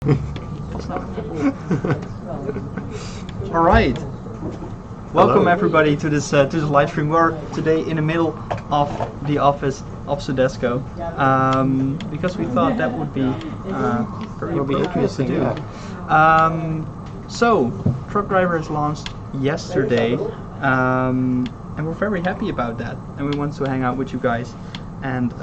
All right. Welcome everybody to this live stream. We're today in the middle of the office of SOEDESCO because we thought that would be very appropriate to do. So, Truck Driver has launched yesterday, and we're very happy about that. And we want to hang out with you guys and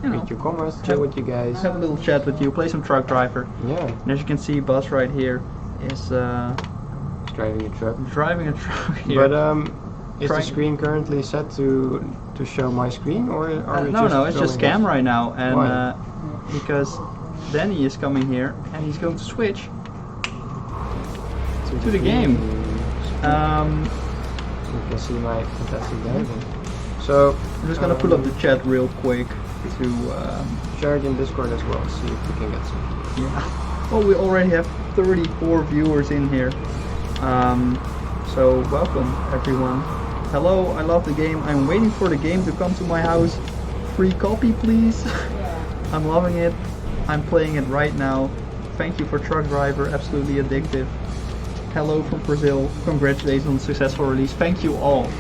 read your comments, chat with you guys, have a little chat with you, play some Truck Driver. Yeah. And as you can see, Buzz right here is driving a truck. Driving a truck here. But is the screen currently set to show my screen, or are we no, it's just cam right now, and Why? Because Danny is coming here and he's going to switch to the game. So you can see my fantastic driving. So I'm just gonna pull up the chat real quick to share it in Discord as well. See if we can get some. Yeah. Well, we already have 34 viewers in here. So welcome everyone. Hello, I love the game. I'm waiting for the game to come to my house. Free copy, please. I'm loving it. I'm playing it right now. Thank you for Truck Driver. Absolutely addictive. Hello from Brazil. Congratulations on the successful release. Thank you all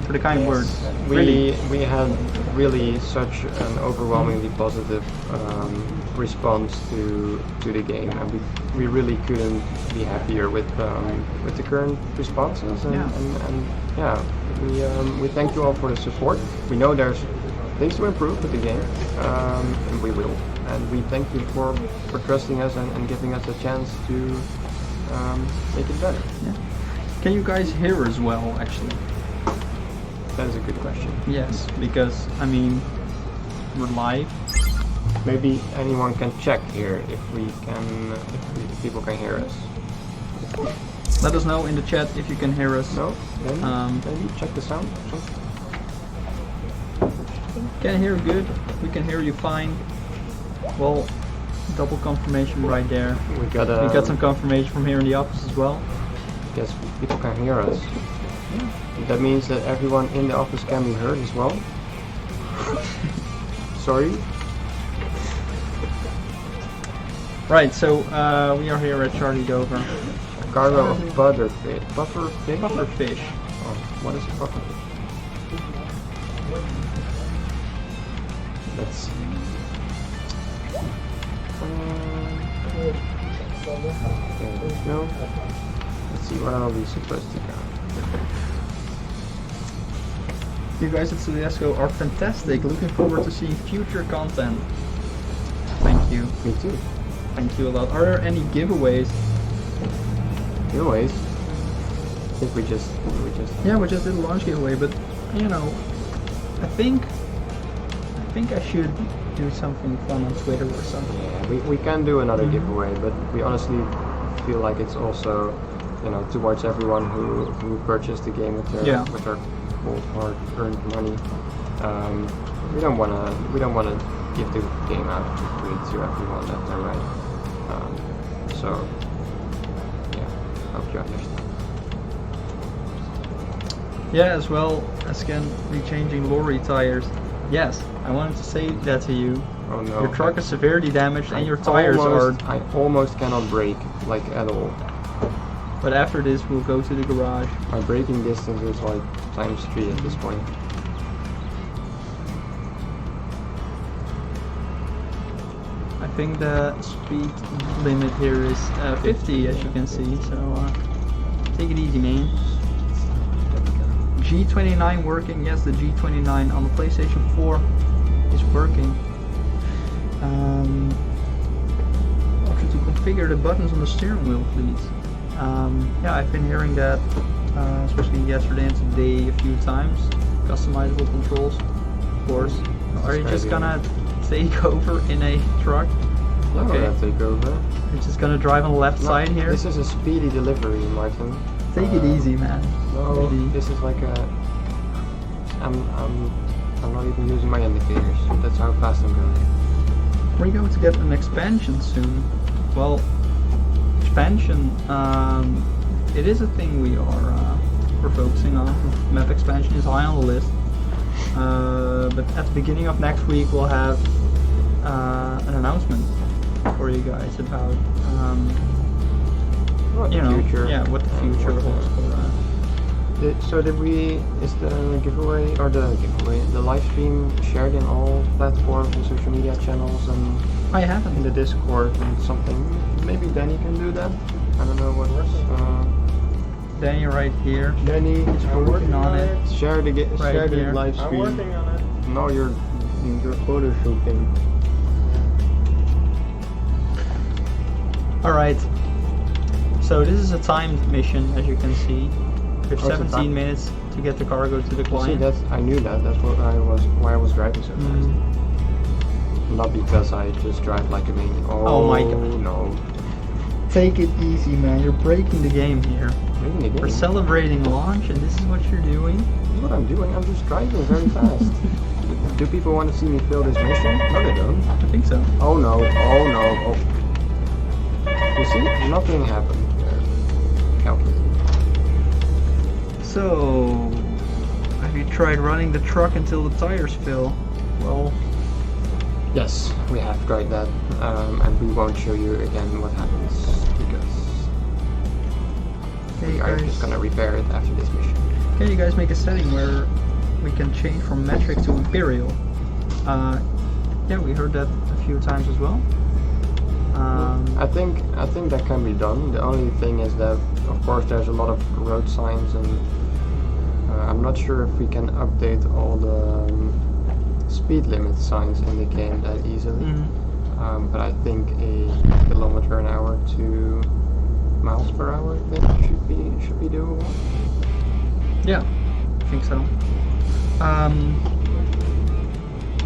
for the kind words. We had really such an overwhelmingly positive response to the game, and we really couldn't be happier with the current responses. And we thank you all for the support. We know there's things to improve with the game, and we will. And we thank you for trusting us and giving us a chance to make it better. Yeah. Can you guys hear as well, actually? That is a good question. Yes, because I mean, we're live. Maybe anyone can check here if people can hear us. Let us know in the chat if you can hear us. No? Maybe check the sound. Can hear good. We can hear you fine. Well, double confirmation right there. We got some confirmation from here in the office as well. Yes, people can hear us. Yeah. That means that everyone in the office can be heard as well. Sorry. Right, so we are here at Charlie Dover. A cargo of butterfish. Bufferfish? Bufferfish. Oh, what is a bufferfish? Let's see. There we go. Let's see, what are we supposed to go? You guys at SOEDESCO are fantastic. Looking forward to seeing future content. Thank you. Me too. Thank you a lot. Are there any giveaways? Giveaways? I think we just Yeah, we just did a launch giveaway, but you know, I think I should do something fun on Twitter or something. Yeah, we can do another giveaway, but we honestly feel like it's also, you know, towards everyone who purchased the game with their cold hard-earned money. We don't wanna give the game out for free to everyone left and right. So yeah, hope you understand. Yeah, as well as can be changing lorry tires. Yes, I wanted to say that to you. Oh no. Your truck is severely damaged and your tires are... I almost cannot brake, like at all. But after this we'll go to the garage. My braking distance is like ×3 at this point. I think the speed limit here is 50 as you can see, so take it easy, man. G29 working, yes, the G29 on the PlayStation 4 is working. Option to configure the buttons on the steering wheel, please. Yeah, I've been hearing that, especially yesterday and today a few times. Customizable controls, of course. Are you just gonna take over in a truck? Okay. I'm gonna take over. You're just gonna drive on the left side here? This is a speedy delivery, Martin. Take it easy, man. No, really. This is like a... I'm not even using my indicators. That's how fast I'm going. We're going to get an expansion soon. Well, expansion, it is a thing we're focusing on. Map expansion is high on the list. But at the beginning of next week we'll have an announcement. for you guys about What you the know, future? yeah, what the future what the- holds for us. So is the giveaway or the live stream shared in all platforms and social media channels and I in haven't. the Discord and something? Maybe Danny can do that. I don't know what. Danny right here. Danny, I'm working on it. Share the Right share here. the live stream. I'm working on it. No, you're photo shooting. All right. So this is a timed mission, as you can see. There's Oh, it's a 17 time- minutes to get the cargo to the See, client. I knew that. That's why I was driving so fast. Mm. Not because I just drive like a maniac. Oh my God. No. Take it easy, man. You're breaking the game here. Making a game. We're celebrating launch, and this is what you're doing. This is what I'm doing. I'm just driving very fast. Do people want to see me fail this mission? No, they don't. I think so. Oh no. Oh no. Oh. You see, nothing happened there. Calculate. So, have you tried running the truck until the tires fill? Well, Yes, we have tried that, and we won't show you again what happens because hey we are guys, just gonna repair it after this mission. can you guys make a setting where we can change from metric to imperial? Yeah, we heard that a few times as well. I think that can be done. The only thing is that, of course, there's a lot of road signs, and I'm not sure if we can update all the speed limit signs in the game that easily. Mhm. But I think a kilometer an hour to miles per hour that should be doable. Yeah, I think so.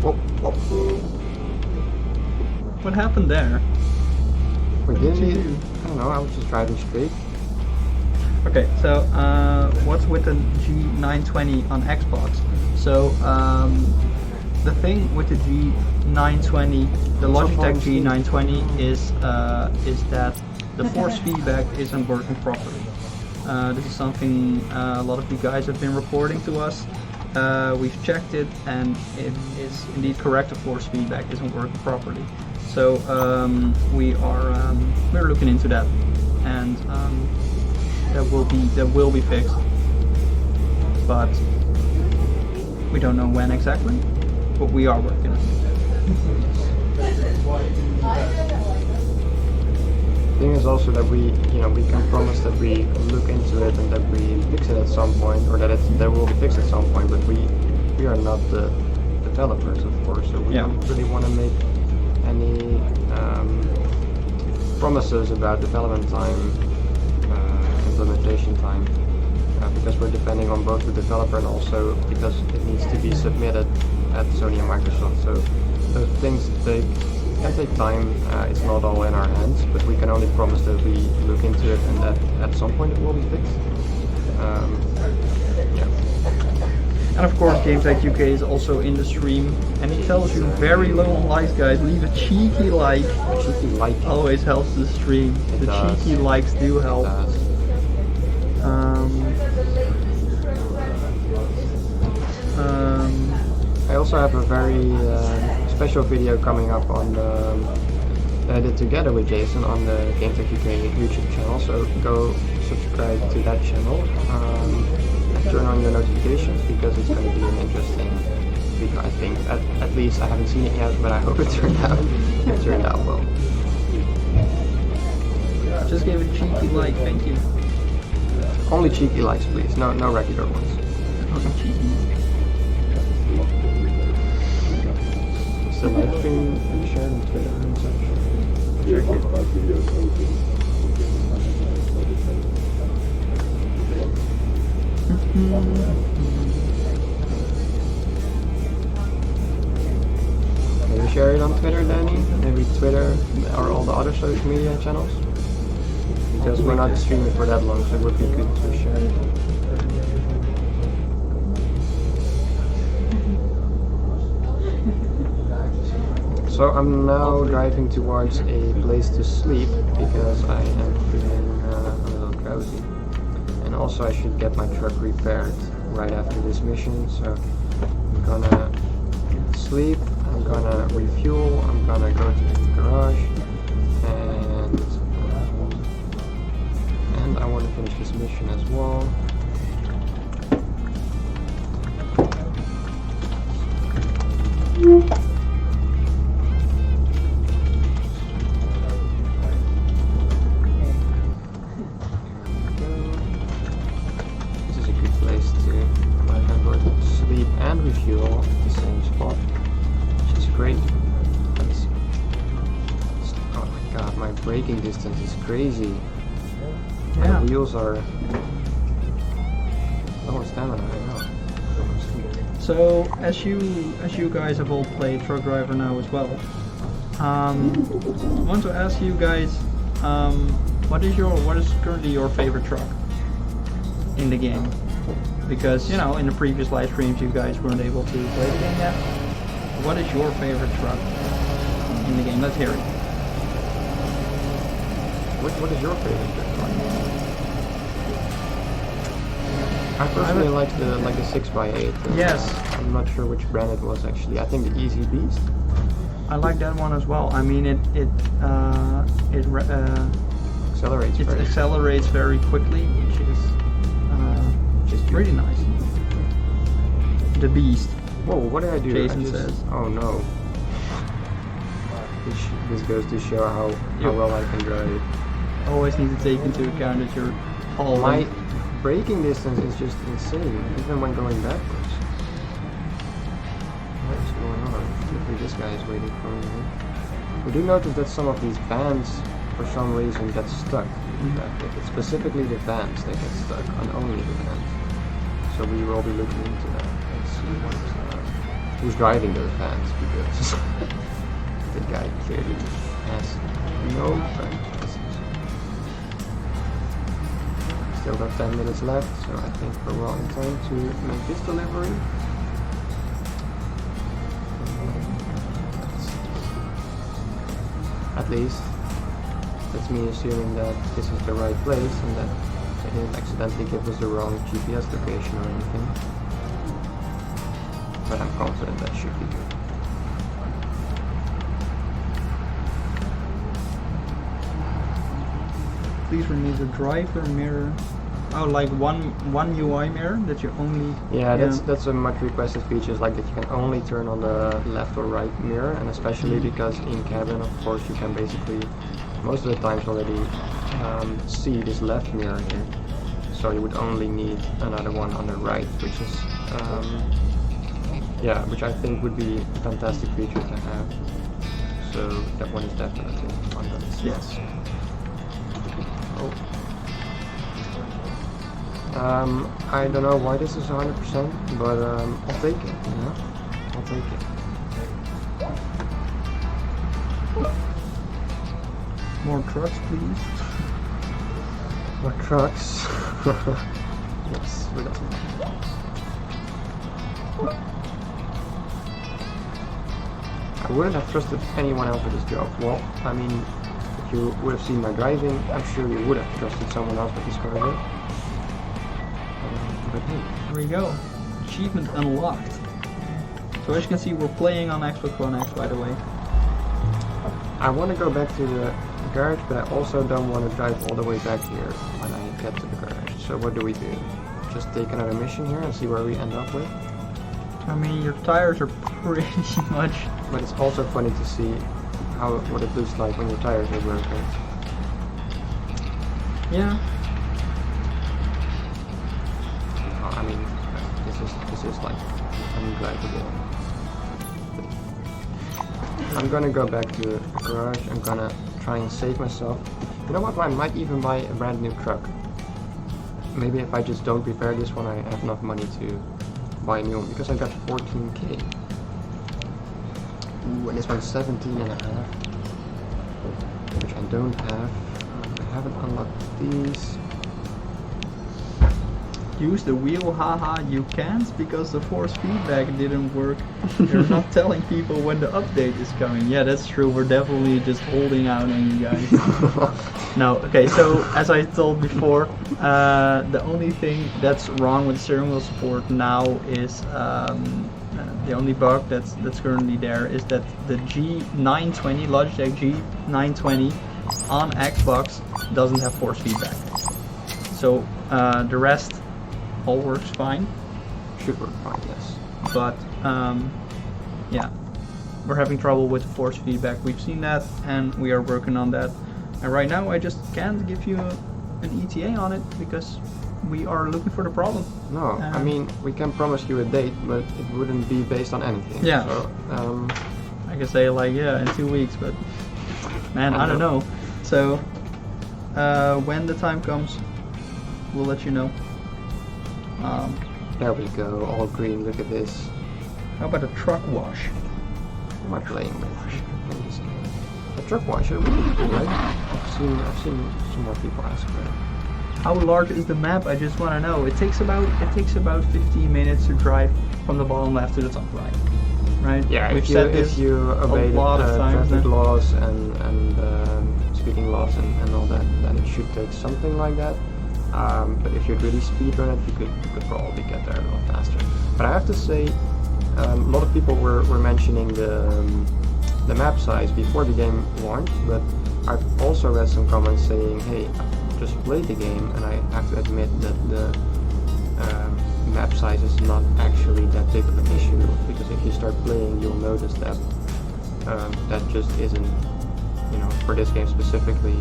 Whoop, whoop. What happened there? We did didn't you need- do? I don't know. I was just driving straight. Okay, so what's with the G920 on Xbox? So the thing with the G920, the Logitech Sometimes- G920 is that the force feedback isn't working properly. This is something a lot of you guys have been reporting to us. We've checked it, and it is indeed correct. The force feedback isn't working properly. So we're looking into that, and that will be fixed, but we don't know when exactly. But we are working on it. The thing is also that we can promise that we look into it and that we fix it at some point, or that will be fixed at some point. But we are not the developers, of course, so we Yeah. don't really want to make any promises about development time, implementation time, because we're depending on both the developer and also because it needs to be submitted at Sony and Microsoft. So those things can take time. It's not all in our hands, but we can only promise that we look into it and that at some point it will be fixed. Yeah. And of course, Games Like UK is also in the stream, and it tells you very low on likes, guys. Leave a cheeky like. Cheeky like. Always helps the stream. The does. cheeky likes do help. I also have a very special video coming up on that I did together with Jason on the Games Like UK YouTube channel. So go subscribe to that channel. Turn on your notifications because it's going to be an interesting video. I think at least I haven't seen it yet, but I hope it turned out well. Just give a cheeky like, thank you. Only cheeky likes, please. No regular ones. Okay, cheeky. Is the live stream shared on Twitter and such? Check it. Can you share it on Twitter, Danny? Maybe Twitter or all the other social media channels? Because we're not streaming for that long, so it would be good to share it. So I'm now driving towards a place to sleep because I am feeling a little drowsy. And also I should get my truck repaired right after this mission, so I'm gonna sleep, I'm gonna refuel, I'm gonna go to the garage, this mission as well. This is a good place to sleep and refuel at the same spot, which is great. Oh my god, my braking distance is crazy. Yeah. My wheels are low on stamina, I know. So as you guys have all played Truck Driver now as well, I want to ask you guys, what is currently your favorite truck in the game? Because you know, in the previous live streams you guys weren't able to play the game yet. What is your favorite truck in the game? Let's hear it. What is your favorite truck? I personally like the 6x8. Yes. I'm not sure which brand it was actually. I think the Easy Beast. I like that one as well. I mean, it accelerates very quickly, which is really nice. The Beast. Whoa, what did I do? Jason says. Oh no. This goes to show how well I can drive. Always need to take into account that you're all My braking distance is just insane, even when going backwards. What is going on? Maybe this guy is waiting for me. We do notice that some of these vans, for some reason, get stuck. It's specifically the vans that get stuck, and only the vans. So we will be looking into that and see who's driving those vans, because the guy clearly has no practice. Still got 10 minutes left, so I think we're well in time to make this delivery. At least, that's me assuming that this is the right place and that they didn't accidentally give us the wrong GPS location or anything. But I'm confident that should be good. Please remove the driver mirror. Oh, like one UI mirror that you only. Yeah, that's a much requested feature, like that you can only turn on the left or right mirror, and especially because in cabin, of course, you can basically most of the times already see this left mirror here. So you would only need another one on the right, which is which I think would be a fantastic feature to have. So that one is definitely on the list. Yes. I don't know why this is 100%, but I'll take it, you know? I'll take it. More trucks, please. More trucks. Yes, we got some. I wouldn't have trusted anyone else for this job. Well, I mean, if you would have seen my driving, I'm sure you would have trusted someone else with this car. But hey, There we go. Achievement unlocked. So as you can see, we're playing on Xbox One X, by the way. I want to go back to the garage, but I also don't want to drive all the way back here when I get to the garage. So what do we do? Just take another mission here and see where we end up with? I mean, your tires are pretty much. But it's also funny to see what it looks like when your tires are broken. Yeah. I mean, this is like undrivable. I'm gonna go back to the garage. I'm gonna try and save myself. You know what? I might even buy a brand new truck. Maybe if I just don't repair this one, I have enough money to buy a new one, because I got 14k. Ooh, and this one's 17 and a half, which I don't have. I haven't unlocked these. Use the wheel, haha, you can't because the force feedback didn't work. You're not telling people when the update is coming. Yeah, that's true. We're definitely just holding out on you guys. No, okay, so as I told before, the only thing that's wrong with steering wheel support now is the only bug that's currently there is that the G920, Logitech G920 on Xbox doesn't have force feedback. So The rest all works fine. Should work fine, yes. But yeah, we're having trouble with force feedback. We've seen that, and we are working on that. And right now, I just can't give you an ETA on it because we are looking for the problem. No, I mean, we can promise you a date, but it wouldn't be based on anything. Yeah. So, I can say like, yeah, in 2 weeks, but man, I don't know. So when the time comes, we'll let you know. There we go, all green. Look at this. How about a truck wash? What am I playing with? A truck washer would be cool, right? I've seen some more people ask for it. How large is the map? I just want to know. It takes about 15 minutes to drive from the bottom left to the top right. Right? Yeah, We've if you obey the traffic then. laws and speeding laws and all that, then it should take something like that. But if you'd really speed run it, you could probably get there a lot faster. But I have to say, a lot of people were mentioning the map size before the game launched, but I've also read some comments saying, hey, I just played the game, and I have to admit that the map size is not actually that big of an issue, because if you start playing, you'll notice that that just isn't, for this game specifically,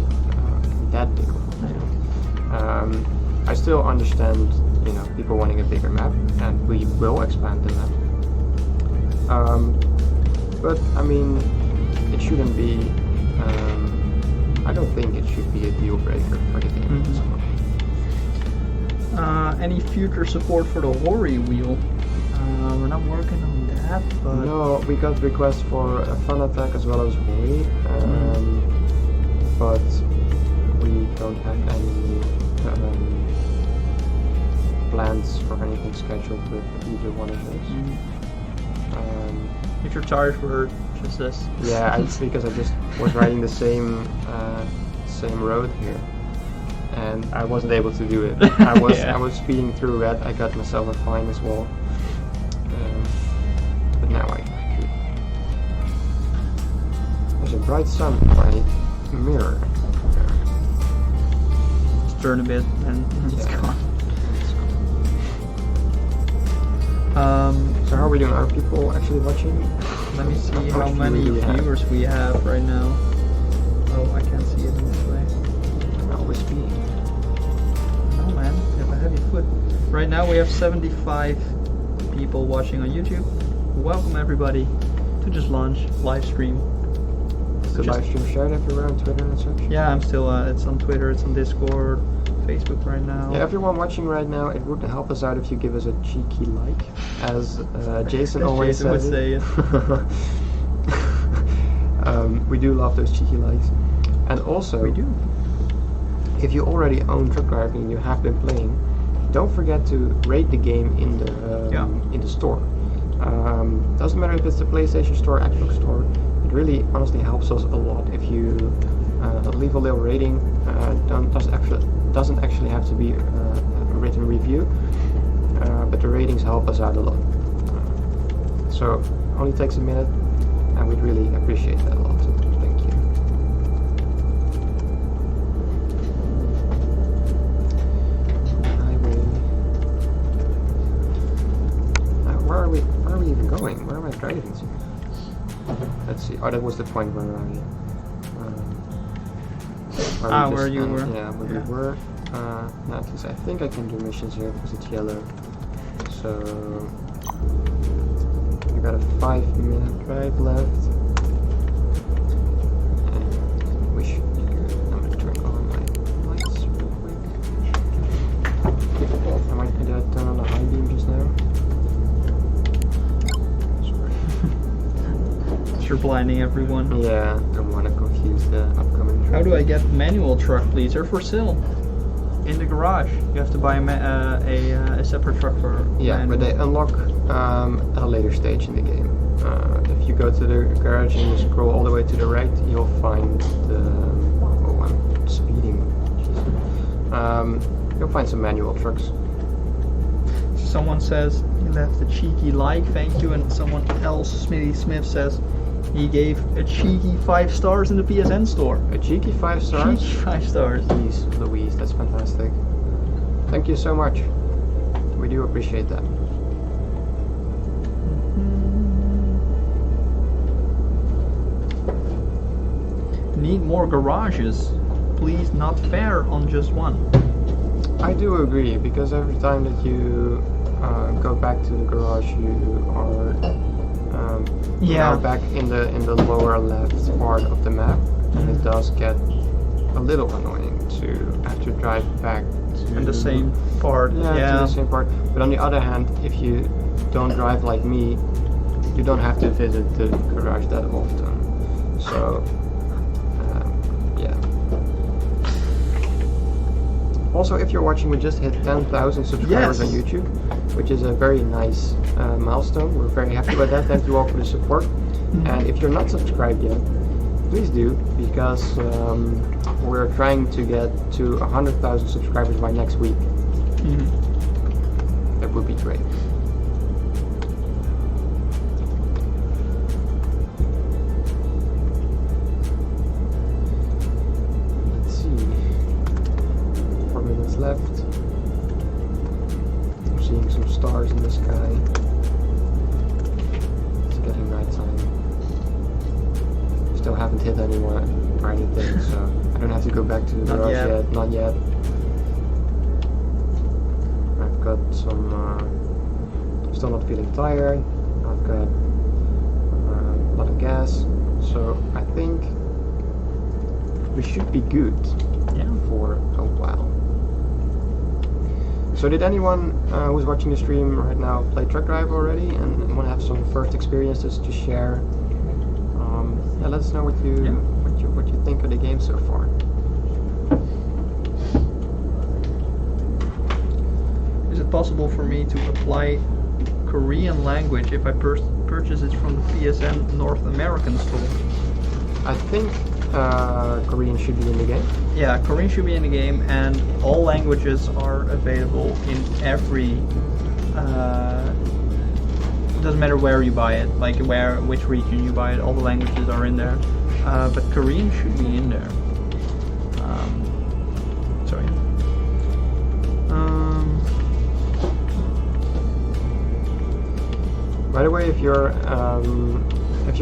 that big of an issue. I still understand, people wanting a bigger map, and we will expand the map. But I mean, it shouldn't be. I don't think it should be a deal breaker for the game. Any future support for the Hori wheel? We're not working on that, but no, we got requests for a fun attack as well as Hori, but we don't have any plans for anything scheduled with either one of those. If your tires were just this. Yeah, because I just was riding the same road here, and I wasn't able to do it. I was speeding through red. I got myself a fine as well, but now I could. There's a bright sun in my mirror. Just turn a bit and it's gone. So how are we doing? Are people actually watching? Let me see how many viewers we have right now. Oh, I can't see it in this way. I'm always speeding. Oh man, you have a heavy foot. Right now we have 75 people watching on YouTube. Welcome everybody to Just Launch live stream. Is the live stream shared everywhere on Twitter and such? Yeah, I'm still. It's on Twitter. It's on Discord, Facebook right now. Yeah, everyone watching right now, it would help us out if you give us a cheeky like, as Jason always Jason would says. say it. We do love those cheeky likes, and also We do. if you already own Truck Driving and you have been playing, don't forget to rate the game in the store. Doesn't matter if it's the PlayStation Store, Xbox Store. It really, honestly, helps us a lot if you leave a little rating. Doesn't actually have to be a written review, but the ratings help us out a lot. So only takes a minute, and we'd really appreciate that a lot. So thank you. Highway. Where are we even going? Where am I driving to? Let's see. Oh, that was the point where where you were. Yeah, where we were. No, at least I think I can do missions here because it's yellow. So we got a 5-minute drive left. And we should be good. I'm gonna turn on my lights real quick. Did I turn on the high beam just now? You're blinding everyone. Yeah, I don't want to confuse the upcoming truck. How do I get manual truck, please? They're for sale. In the garage. You have to buy a separate truck for Yeah, manual. but they unlock at a later stage in the game. If you go to the garage and you scroll all the way to the right, you'll find the... Oh, I'm speeding. You'll find some manual trucks. Someone says he left a cheeky like, thank you, and someone else, Smitty Smith, says he gave a cheeky 5 stars in the PSN store. A cheeky 5 stars? Cheeky 5 stars. Jeez Louise, that's fantastic. Thank you so much. We do appreciate that. Need more garages. Please, not fair on just one. I do agree, because every time that you go back to the garage, you are now back in the lower left part of the map, and it does get a little annoying to have to drive back to In the same part. to the same part. But on the other hand, if you don't drive like me, you don't have to visit the garage that often. So yeah. Also, if you're watching, we just hit 10,000 subscribers on YouTube, which is a very nice milestone. We're very happy about that. Thank you all for the support. And if you're not subscribed yet, please do, because we're trying to get to 100,000 subscribers by next week. That would be great. Let's see. 4 minutes left. I'm seeing some stars in the sky. It's getting nighttime. Still haven't hit anyone or anything, so I don't have to go back to the garage yet. Not yet. I've got some. Still not feeling tired. I've got a lot of gas, so I think we should be good for a while. So did anyone who's watching the stream right now play Truck Driver already and want to have some first experiences to share? Yeah, let us know what you think of the game so far. Is it possible for me to apply Korean language if I purchase it from the PSN North American store? I think Korean should be in the game. Yeah, Korean should be in the game, and all languages are available in every. It doesn't matter where you buy it, like which region you buy it. All the languages are in there, but Korean should be in there. Sorry. By the way, if you're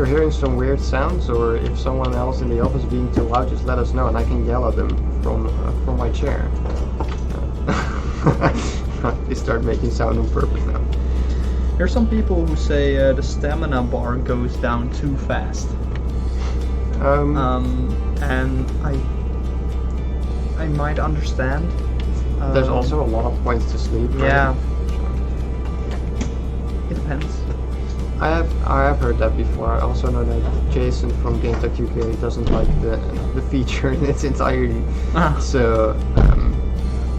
hearing some weird sounds, or if someone else in the office being too loud, just let us know, and I can yell at them from my chair. They start making sound on purpose now. There's some people who say the stamina bar goes down too fast. And I might understand. There's also a lot of points to sleep. Right? Yeah. It depends. I have heard that before. I also know that Jason from GameTech UK doesn't like the feature in its entirety. So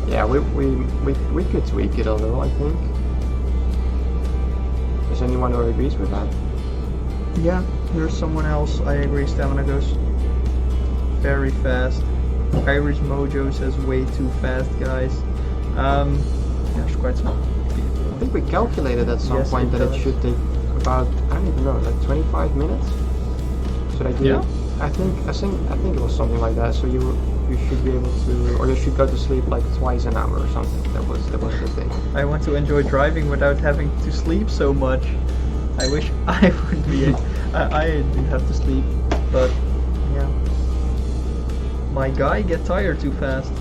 yeah, we could tweak it a little, I think. Is anyone who agrees with that? Yeah, here's someone else. I agree, stamina goes very fast. Irish Mojo says way too fast, guys. There's quite some people. I think we calculated at some point that it should take about, I don't even know, like 25 minutes. Should I do? Yeah. I think it was something like that. So you should be able to, or you should go to sleep like twice an hour or something. That was the thing. I want to enjoy driving without having to sleep so much. I wish I would be. I do have to sleep, but yeah. My guy get tired too fast.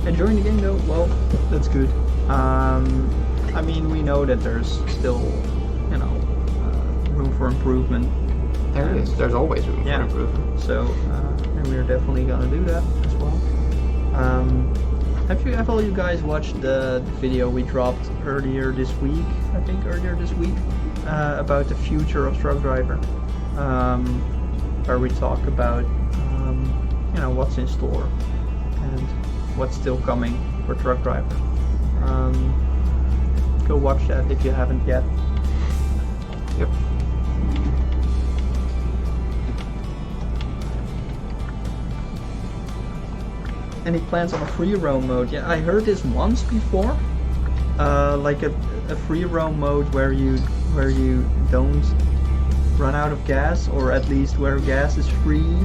Enjoying the game though. Well, that's good. I mean, we know that there's still, room for improvement. There is. There's always room for improvement. So, and we're definitely gonna do that as well. Have all you guys watched the video we dropped earlier this week? I think earlier this week about the future of Truck Driver, where we talk about what's in store and what's still coming for Truck Driver. Go watch that if you haven't yet. Yep. Any plans on a free roam mode? Yeah, I heard this once before. Like a free roam mode where you don't run out of gas, or at least where gas is free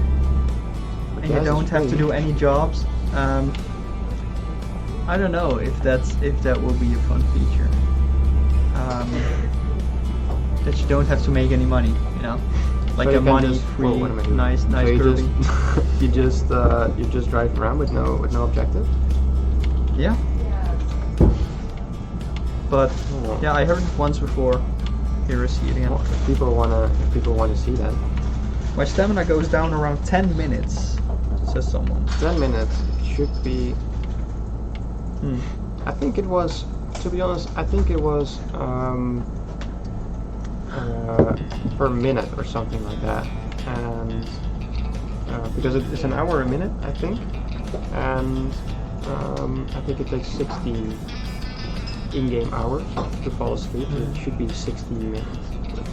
and you don't have to do any jobs. I don't know if that will be a fun feature. That you don't have to make any money, you know, like So you a can money-free, what am I doing? nice So you curly. you just drive around with no objective. Yeah. But Oh. yeah, I heard it once before. Here is it again. Well, if people wanna see that, My stamina goes down around 10 minutes, says someone. 10 minutes should be. Hmm. I think it was. To be honest, I think it was per minute or something like that, and because it's an hour a minute, I think, and I think it takes 60 in-game hours to fall asleep. So it should be 60 minutes. But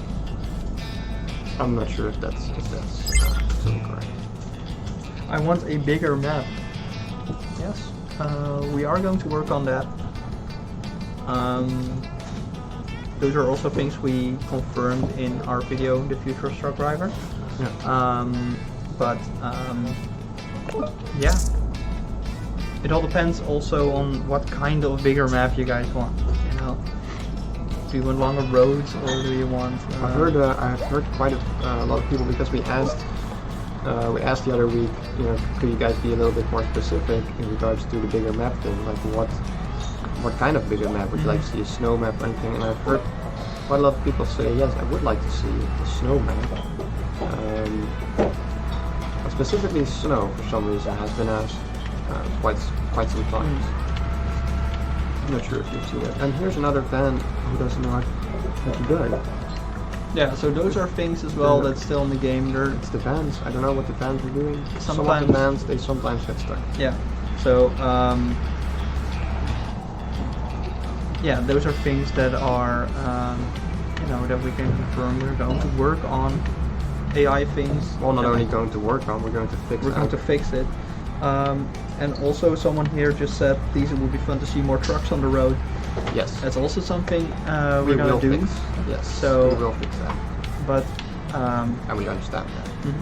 I'm not sure if that's totally correct. I want a bigger map. Yes, we are going to work on that. Those are also things we confirmed in our video, The Future of Truck Driver. Yeah. Yeah. It all depends also on what kind of bigger map you guys want. You know, do you want longer roads or do you want? I've heard quite a lot of people, because we asked the other week, you know, could you guys be a little bit more specific in regards to the bigger map thing, like what kind of bigger map would you like to see, a snow map or anything? And I've heard quite a lot of people say, yes, I would like to see a snow map. Specifically snow, for some reason, has been asked quite some times. I'm not sure if you've seen it. And here's another van who doesn't know how to drive. Yeah, so those are things as well that's still in the game. It's the vans. I don't know what the vans are doing. Some of Sometimes- the vans, they sometimes get stuck. Yeah. So yeah, those are things that are you know, that we can confirm. We're going to work on AI things. Well, not only going to work on, we're going to fix We're going to fix it. And also someone here just said these would be fun to see more trucks on the road. Yes. That's also something We we're gonna will do. fix. Yes. So- we will fix that. But And we understand that. mhm.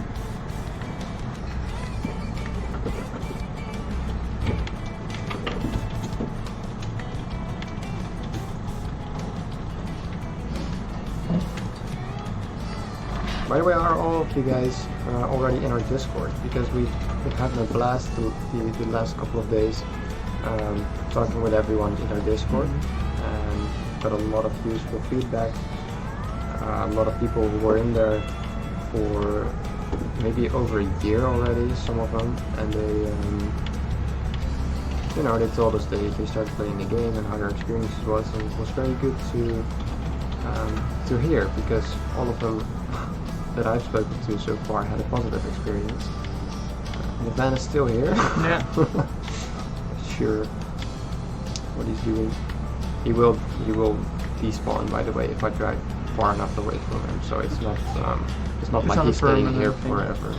By the way, are all of you guys already in our Discord? Because we've been having a blast the last couple of days talking with everyone in our Discord, and got a lot of useful feedback. A lot of people who were in there for maybe over a year already, some of them, and they, you know, they told us they started playing the game and how their experiences was, and it was very good to hear, because all of them that I've spoken to so far had a positive experience. The van is still here. Yeah. Sure. What he's doing. He will despawn, by the way, if I drive far enough away from him. So it's not It's like not a he's staying permanent here thing. forever.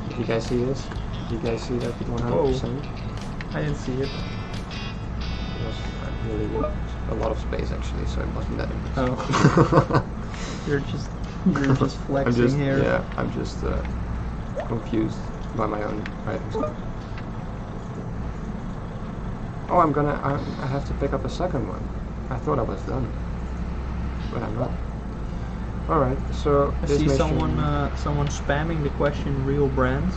Did you guys see this? Did you guys see that 100%? I didn't see it. It was really a lot of space actually, so it wasn't that impressive. Oh. You're just flexing here. Yeah, I'm just confused by my own items. Oh, I have to pick up a second one. I thought I was done, but I'm not. All right, so I this see mission- someone spamming the question real brands.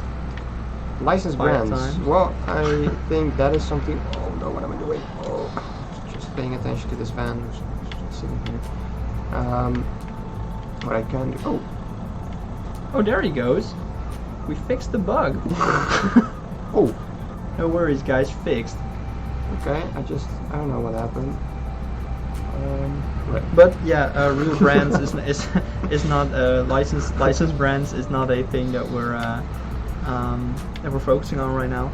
Licensed Five brands. times. Well, I think that is something. Oh no, what am I doing? Oh, just paying attention to this van who's sitting here. What I can do. Oh, Oh, there he goes. We fixed the bug. oh. No worries, guys. Fixed. Okay, I don't know what happened. Right. But yeah, real brands is not licensed brands is not a thing that we're focusing on right now.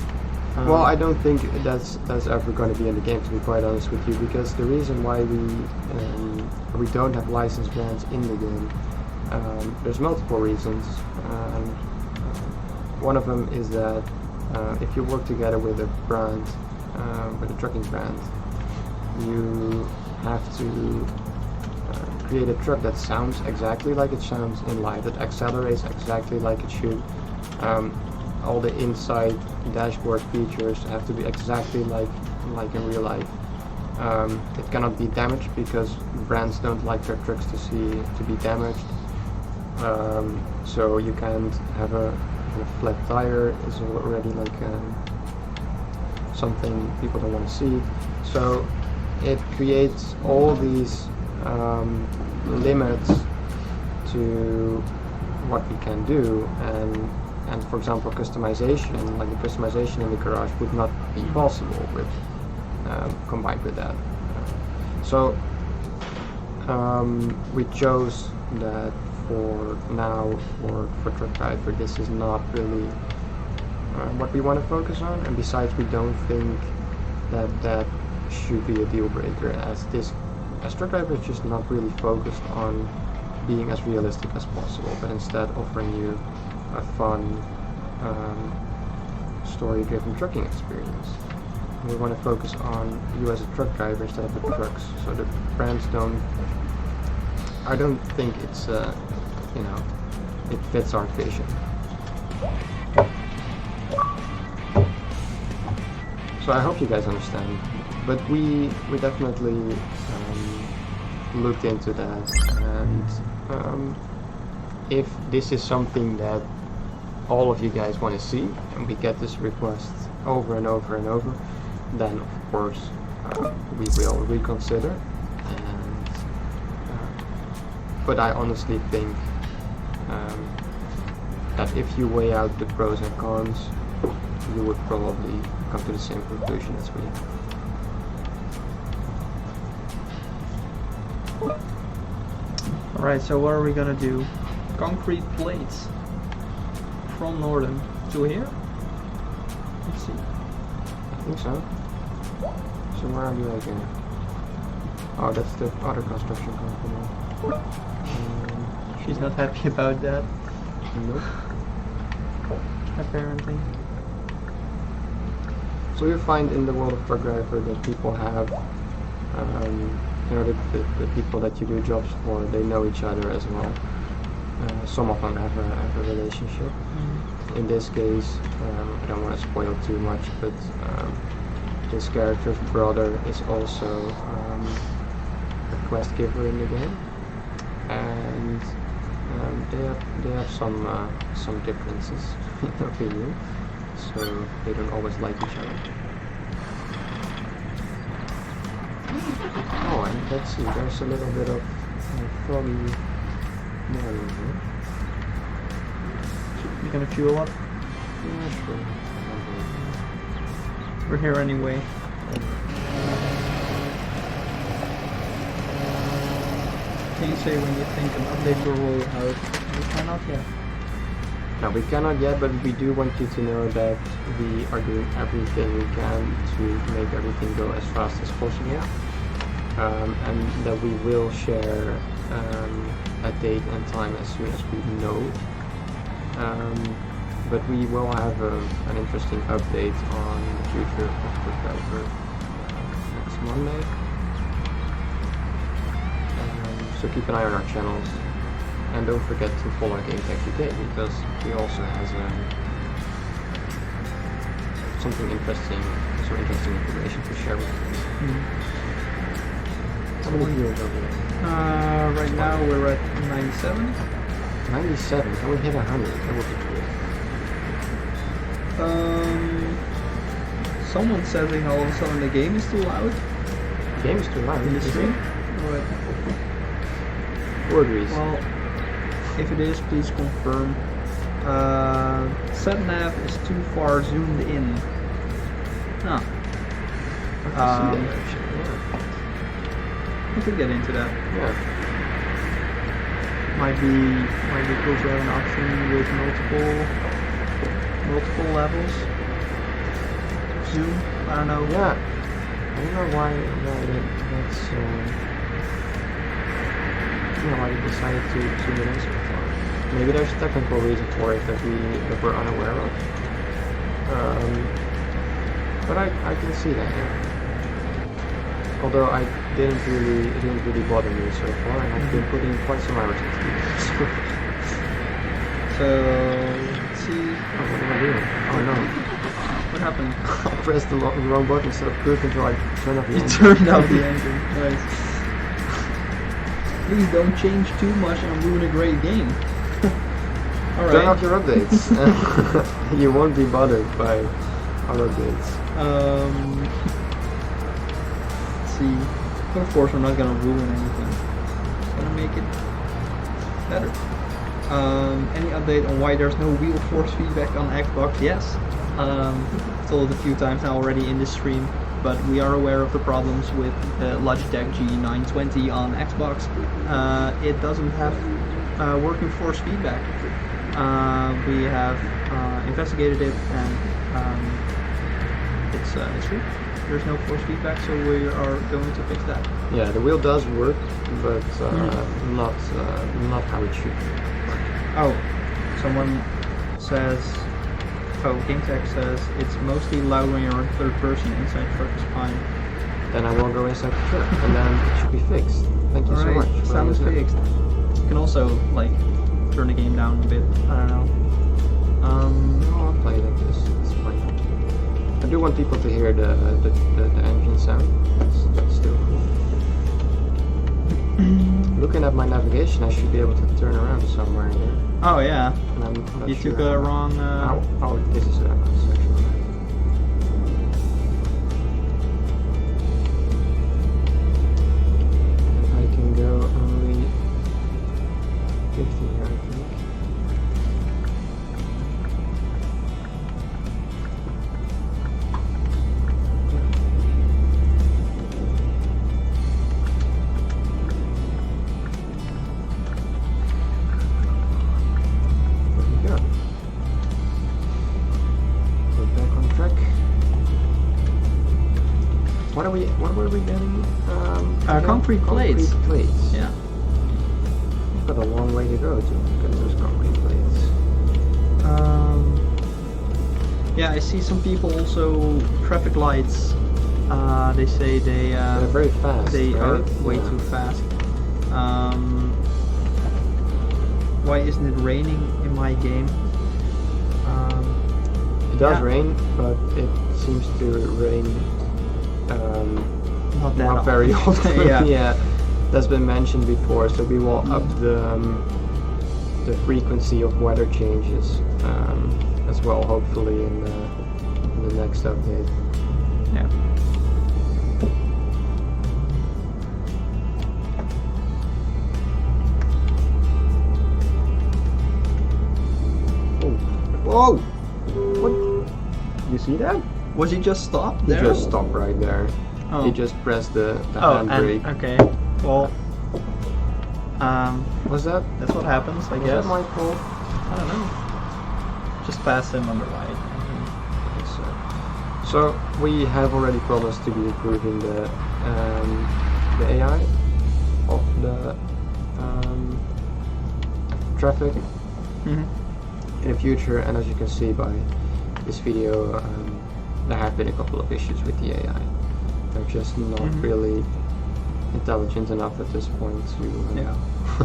Well, I don't think that's ever going to be in the game, to be quite honest with you, because the reason why we don't have licensed brands in the game, there's multiple reasons. One of them is that if you work together with a brand, with a trucking brand, you have to create a truck that sounds exactly like it sounds in life, that accelerates exactly like it should. All the inside dashboard features have to be exactly like in real life. It cannot be damaged because brands don't like their trucks to be damaged. So you can't have a flat tire is already like something people don't want to see. So it creates all these limits to what we can do, and for example customization, like the customization in the garage would not be possible with combined with that. So we chose that for now for Truck Driver this is not really what we want to focus on, and besides we don't think that should be a deal breaker, as Truck Driver is just not really focused on being as realistic as possible, but instead offering you a fun story-driven trucking experience. We want to focus on you as a truck driver instead of the trucks, so the brands I don't think it's it fits our vision. So I hope you guys understand, but we definitely looked into that, and if this is something that all of you guys want to see, and we get this request over and over and over, then of course we will reconsider. And but I honestly think that if you weigh out the pros and cons, you would probably come to the same conclusion as we. Alright, so what are we gonna do? Concrete plates from Marten to here? Let's see. I think so. So where are you again? Oh, that's the other construction company. She's not happy about that. Nope. Apparently. So you find in the world of Truck Driver that people have, the people that you do jobs for, they know each other as well. Some of them have a relationship. In this case, I don't want to spoil too much, but this character's brother is also a quest giver in the game, and they have some differences in opinion, so they don't always like each other. Oh, and let's see, there's a little bit of foggy morning here. You gonna fuel up? Yeah, sure. We're here anyway. Can you say when you think an update will roll out? We cannot yet. No, we cannot yet, but we do want you to know that we are doing everything we can to make everything go as fast as possible, and that we will share a date and time as soon as we know. But we will have an interesting update on the future of Truck Driver next Monday. So keep an eye on our channels, and don't forget to follow Game Tech UK, because he also has some interesting information to share with you. How many viewers over there? Right now we're at 97. 97. Can we hit 100? That would be cool. Someone saying all of a sudden the game is too loud The game is too loud. in the stream. Who agrees? Well, if it is, please confirm. SatNav is too far zoomed in. No. I can see that actually. Yeah. We could get into that. Yeah. Might be cool to have an option with multiple levels. Zoom. I don't know. Yeah. I don't know why they decided to zoom it in so far. Maybe there's a technical reason for it that we're unaware of. But I can see that. Yeah. Although it didn't really bother me so far, and I've been putting quite some hours into it. So let's see. Oh, what am I doing? Oh no. What happened? I pressed the wrong button instead of cruise control. I turned off the engine. Turned off the engine. Nice. Please don't change too much and ruin a great game. Alright. Turn off your updates. You won't be bothered by our updates. Let's see. Of course, we're not gonna ruin anything. It's gonna make it better. Any update on why there's no wheel force feedback on Xbox? Yes. Told it a few times now already in this stream, but we are aware of the problems with the Logitech G920 on Xbox. It doesn't have working force feedback. We have investigated it, and it's true. There's no force feedback, so we are going to fix that. Yeah, the wheel does work, but not how it should be. Oh, someone says. Oh, GameTech says it's mostly loud when you're in third person. Inside truck is fine. Then I will go inside the truck, and then it should be fixed. Thank you so much. Sound is fixed. You can also like turn the game down a bit. I don't know. No, I'll play like this. It's fine. I do want people to hear the engine sound. That's still cool. Looking at my navigation, I should be able to turn around somewhere in there. Oh yeah. And I'm not You sure took a wrong. Oh, this is a section. I can go only 50 here, I think. What were we getting? Concrete plates. Concrete plates. Yeah. We've got a long way to go to get those concrete plates. Yeah, I see some people also traffic lights. They say they're very fast. They right? are way too fast. Why isn't it raining in my game? It does rain, but it seems to rain. Not very often. Yeah, that's been mentioned before. So we will up the frequency of weather changes as well, hopefully in the next update. Yeah. Oh. Whoa! What? You see that? Was he just stopped there? He just stopped right there. Oh. He just pressed the handbrake. Okay. Well. Was that? That's what happens, I Was guess. that my fault? I don't know. Just pass him on the right. So we have already promised to be improving the AI of the traffic in the future, and as you can see by this video, there have been a couple of issues with the AI. They're just not really intelligent enough at this point to. Yeah.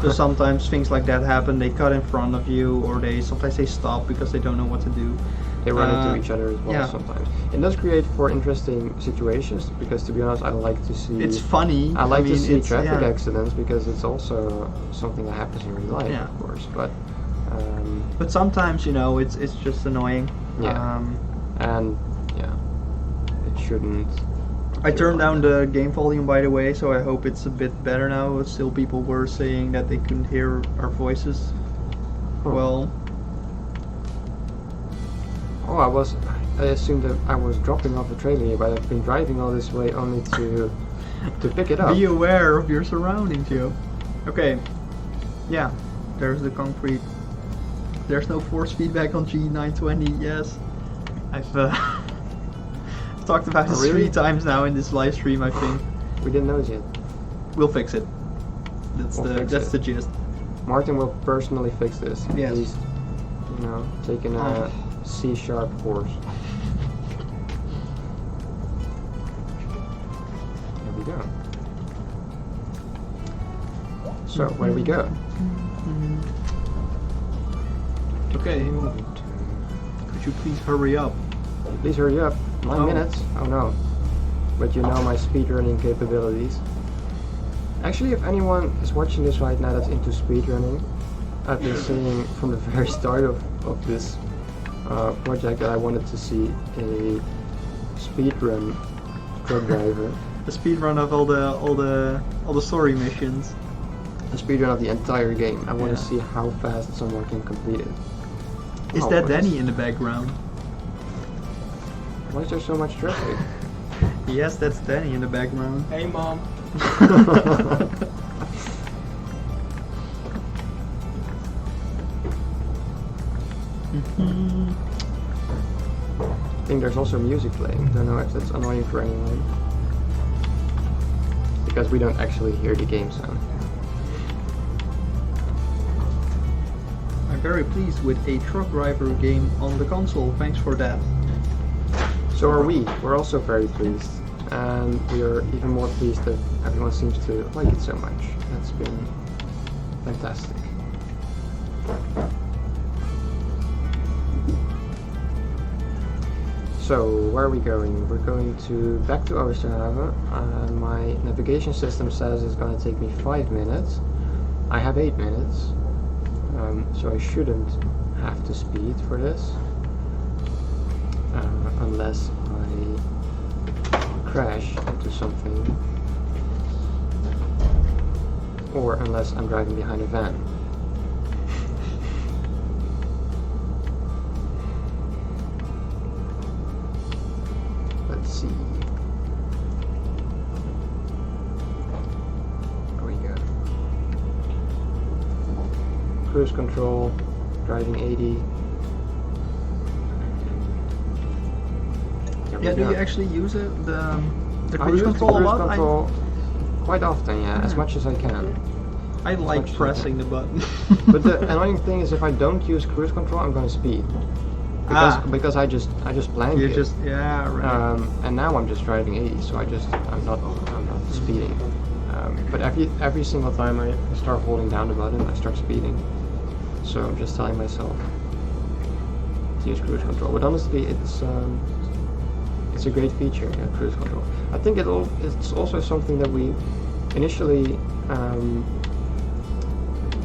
So sometimes things like that happen. They cut in front of you, or sometimes they stop because they don't know what to do. They run into each other as well sometimes. It does create for interesting situations because, to be honest, I like to see. It's funny. I like to see traffic accidents because it's also something that happens in real life, of course. But sometimes, it's just annoying. Yeah. And yeah, it shouldn't. I turned down the game volume, by the way, so I hope it's a bit better now. Still, people were saying that they couldn't hear our voices. Well. Oh, I assumed that I was dropping off the trailer here, but I've been driving all this way only to pick it up. Be aware of your surroundings, Joe. Okay. Yeah. There's the concrete. There's no force feedback on G920. Yes. I've talked about this 3 times now in this live stream, I think. We didn't know it yet. We'll fix it. That's the gist. Martin will personally fix this. Yes. He's, taking a C# course. There we go. So, where do we go? Okay. Could you please hurry up? Please hurry up. 9 Oh. minutes? Oh no. But you know my speedrunning capabilities. Actually, if anyone is watching this right now that's into speedrunning, I've been saying from the very start of this project that I wanted to see a speedrun truck driver. The speed run of all the story missions. A speedrun of the entire game. I want Yeah. to see how fast someone can complete it. Is Oh, that what is- Danny in the background? Why is there so much traffic? Yes, that's Danny in the background. Hey, Mom. I think there's also music playing. Don't know if that's annoying for anyone. Because we don't actually hear the game sound. I'm very pleased with a truck driver game on the console. Thanks for that. So are we. We're also very pleased. And we are even more pleased that everyone seems to like it so much. That's been fantastic. So, where are we going? We're going to back to Oosterhaven. My navigation system says it's going to take me 5 minutes. I have 8 minutes, so I shouldn't have to speed for this, unless I crash into something, or unless I'm driving behind a van. Let's see. There we go. Cruise control, driving 80. There we Yeah, do go. you actually use it? The I cruise use the control a cruise lot? control quite often, yeah, as much as I can. I like much as I pressing the button. But the annoying thing is, if I don't use cruise control, I'm going to speed. Because I just blanked you it. just right. And now I'm just driving 80, so I'm not speeding. But every single time I start holding down the button, I start speeding. So I'm just telling myself to use cruise control. But honestly, it's a great feature, yeah, cruise control. I think it's also something that we initially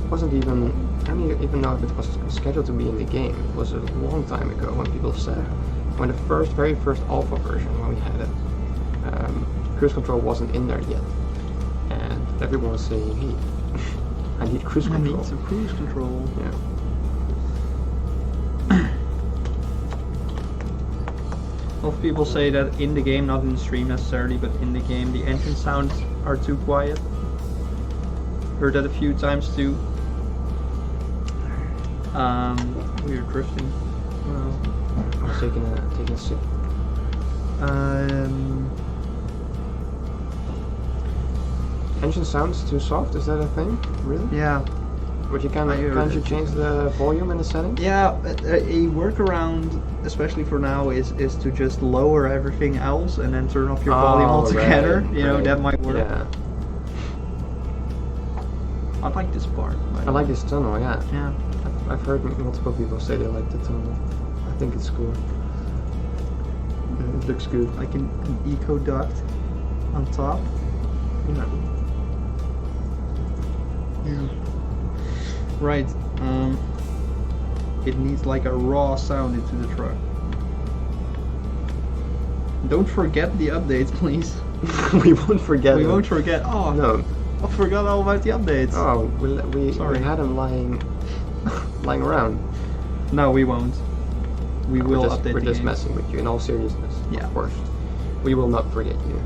wasn't even. I don't even know if it was scheduled to be in the game. It was a long time ago when people said, when the very first alpha version, when we had it, cruise control wasn't in there yet, and everyone was saying, "Hey, I need cruise I control." need some cruise control. Yeah. A lot of people say that in the game, not in the stream necessarily, but in the game, the engine sounds are too quiet. Heard that a few times too. We are drifting. Well, I was taking a sip. Engine sounds too soft. Is that a thing? Really? yeah. But you I heard can't you it. change the volume in the settings? Yeah, a workaround, especially for now, is to just lower everything else and then turn off your volume altogether. Right, You know, right. that might work. Yeah. I like this part. I like this tunnel. Yeah. Yeah. I've heard multiple people say they like the tunnel. I think it's cool. It looks good. Like an eco duct on top. Yeah. Yeah. Right. It needs like a raw sound into the truck. Don't forget the updates, please. We won't forget. We them. won't forget. Oh, No. I forgot all about the updates. Oh, we Sorry. had them lying around. No, we won't. We will we're just, update We're the just game. messing with you. In all seriousness, Yeah. of course, we will not forget you.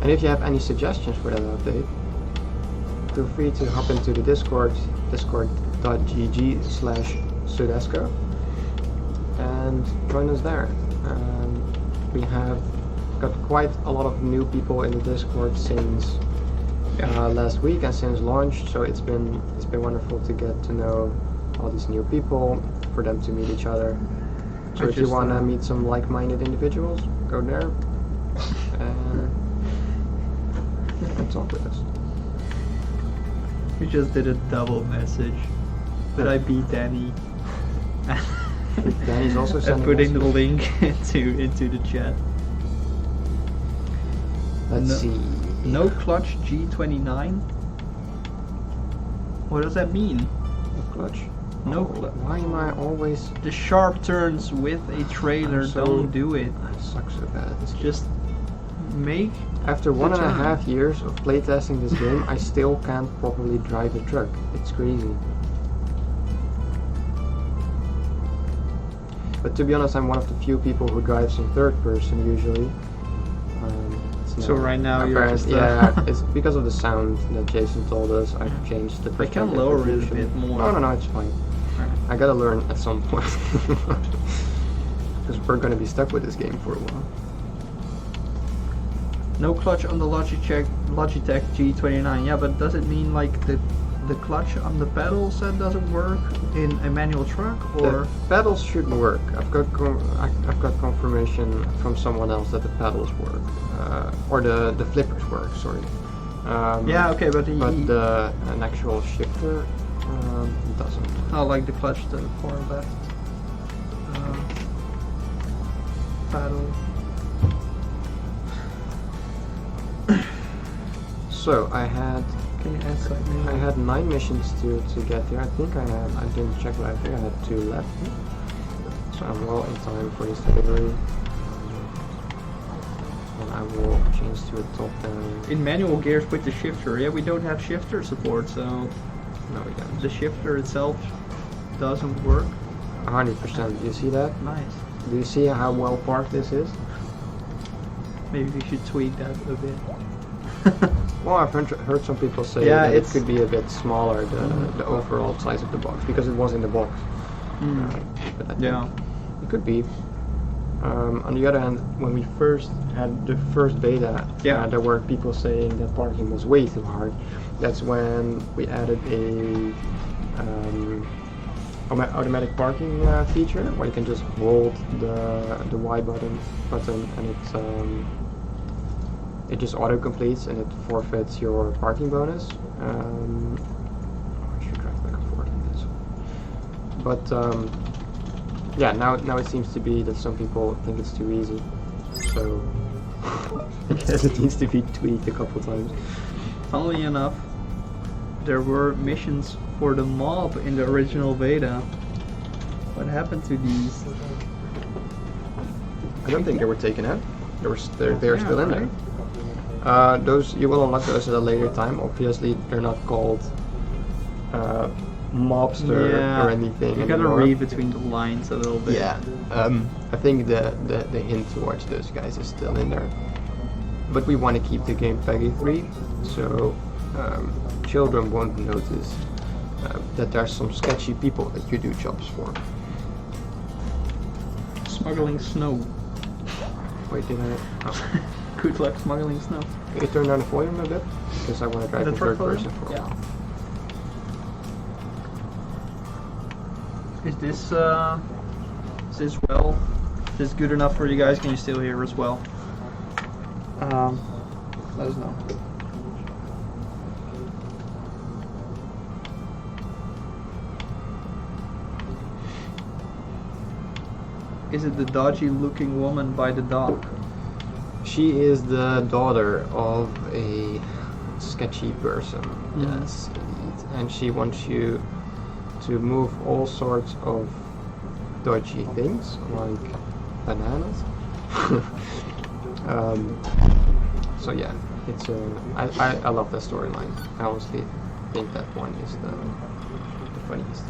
And if you have any suggestions for that update, feel free to hop into the Discord, discord.gg/SOEDESCO, and join us there. We have got quite a lot of new people in the Discord since last week and since launch, so it's been wonderful to get to know all these new people, for them to meet each other. So if you want to meet some like-minded individuals, go there and talk with us. We just did a double message, but I beat Danny. Danny's also and sending putting us. the link into the chat. Let's see. No clutch G29. What does that mean? No clutch. No Oh, clutch. why am I always? The sharp turns with a trailer, don't do it. I suck so bad at this game. Just make. After the 1.5 turn. years of playtesting this game, I still can't properly drive a truck. It's crazy. But to be honest, I'm one of the few people who drives in third person usually. It's So not right now you're apparent- just, yeah, it's because of the sound that Jason told us. I've changed the I can perspective lower it a resolution. bit more. No, it's fine. I gotta learn at some point. Because we're gonna be stuck with this game for a while. No clutch on the Logitech G29. Yeah, but does it mean like the clutch on the pedals that doesn't work in a manual truck, or The pedals should work. I've got confirmation from someone else that the pedals work, or the flippers work. Sorry. yeah, okay, but an actual shifter doesn't. not like the clutch to the far left paddle. So I had Can you add something? I had 9 missions to get there. I think I didn't check, but I think I had 2 left. So I'm well in time for this delivery. And I will change to a top down. In manual gears with the shifter. Yeah, we don't have shifter support, so No, we don't. the shifter itself doesn't work. 100%. Do you see that? Nice. Do you see how well parked this is? Maybe we should tweak that a bit. Well, I've heard some people say Yeah, that it it's- could be a bit smaller, the overall size of the box, because it was in the box. But I think Yeah. it could be. On the other hand, when we first had the first beta, Yeah. there were people saying that parking was way too hard. That's when we added a automatic parking feature, where you can just hold the Y button, and it just auto completes and it forfeits your parking bonus. I should drive back and forth on this. But yeah, now it seems to be that some people think it's too easy. So I guess it needs to be tweaked a couple times. Funnily enough, there were missions for the mob in the original beta. What happened to these? I don't think they were taken out. They're Yeah, still in there. Those you will unlock those at a later time. Obviously, they're not called mobster or anything. You gotta anymore. read between the lines a little bit. Yeah, I think the hint towards those guys is still in there. But we want to keep the game PEGI 3, so children won't notice that there's some sketchy people that you do jobs for. Smuggling snow. Wait, did I? Oh. Good luck smuggling snow. Can you turn down the volume a bit? Because I want to drive The in truck third person volume? for a while. Is this well? Is this good enough for you guys? Can you still hear as well? Let us know. Is it the dodgy looking woman by the dock? She is the daughter of a sketchy person. Mhm. Yes, indeed. And she wants you to move all sorts of dodgy things, like bananas. So yeah, it's I love that storyline. I honestly think that one is the funniest.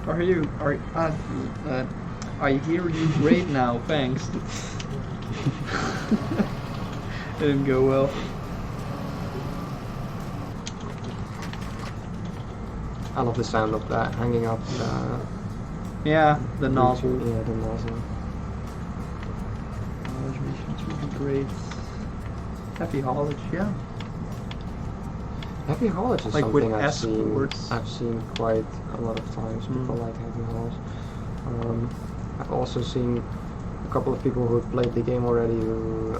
I hear you great now, thanks. Didn't go well. I love the sound of that hanging up. Yeah, the nozzle. Yeah, the nozzle. Those missions would be great. Happy haulage, yeah. Heavy haulage is Like with something escorts. I've seen quite a lot of times. People like heavy hauls. I've also seen a couple of people who played the game already who